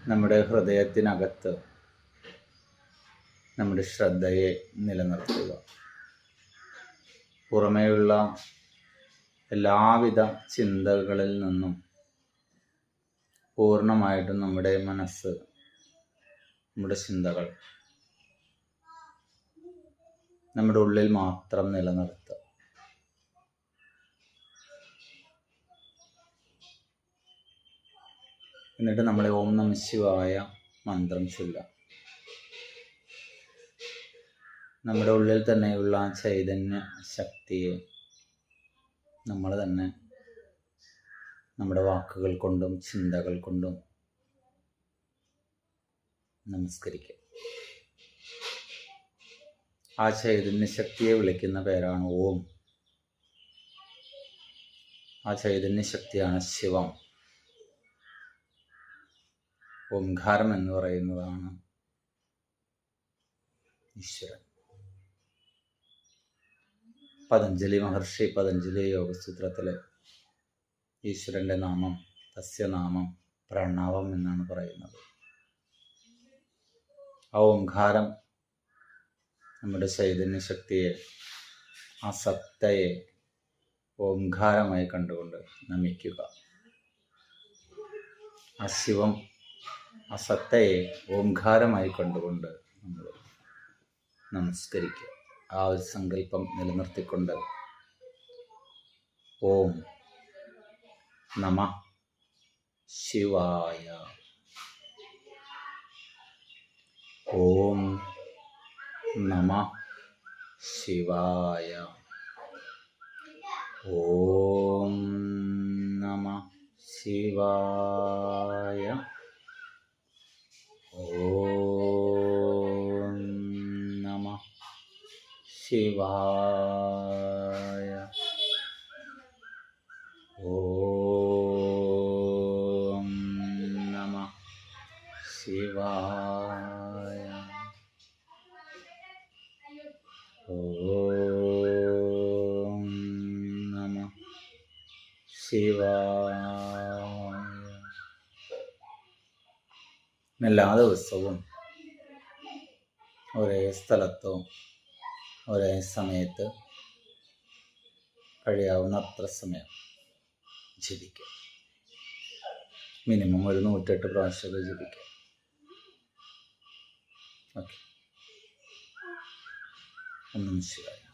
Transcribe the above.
നമ്മുടെ ഹൃദയത്തിനകത്ത് നമ്മുടെ ശ്രദ്ധയെ നിലനിർത്തുക. പുറമേയുള്ള എല്ലാവിധ ചിന്തകളിൽ നിന്നും പൂർണ്ണമായിട്ടും നമ്മുടെ മനസ്സ്, നമ്മുടെ ചിന്തകൾ നമ്മുടെ ഉള്ളിൽ മാത്രം നിലനിർത്തുക. എന്നിട്ട് നമ്മളെ ഓം നമഃ ശിവായ മന്ത്രം ചൊല്ലാം. നമ്മുടെ ഉള്ളിൽ തന്നെയുള്ള ചൈതന്യ ശക്തിയെ നമ്മൾ തന്നെ നമ്മുടെ വാക്കുകൾ കൊണ്ടും ചിന്തകൾ കൊണ്ടും നമസ്കരിക്കുക. ആ ചൈതന്യ ശക്തിയെ വിളിക്കുന്ന പേരാണ് ഓം. ആ ചൈതന്യ ശക്തിയാണ് ശിവം. ഓംകാരം എന്ന് പറയുന്നതാണ് ഈശ്വരൻ. പതഞ്ജലി മഹർഷി പതഞ്ജലി യോഗസൂത്രത്തിലെ ഈശ്വരൻ്റെ നാമം തസ്യനാമം പ്രണവം എന്നാണ് പറയുന്നത്. ആ ഓംകാരം നമ്മുടെ ചൈതന്യ ശക്തിയെ, ആ സത്തയെ ഓംകാരമായി കണ്ടുകൊണ്ട് നമിക്കുക. ആ ശിവം, ആ സത്തയെ ഓംകാരമായി കണ്ടുകൊണ്ട് നമ്മൾ നമസ്കരിക്കുക. ആ ഒരു സങ്കല്പം നിലനിർത്തിക്കൊണ്ട് ഓം നമഃ ശിവായ, ഓം നമഃ ശിവായ, ഓം നമഃ ശിവായ, ഓം നമഃ ശിവായ, ഓം നമഃ ശിവായ, ഓം നമഃ ശിവായ. എല്ലാ ദിവസവും ഒരേ സ്ഥലത്തോ ഒരേ സമയത്ത് കഴിയാവുന്നത്ര സമയം ജപിക്കുക. മിനിമം ഒരു 108 പ്രാവശ്യം ജപിക്കുക. ഓക്കെ. ഒന്നും ശരിയായി.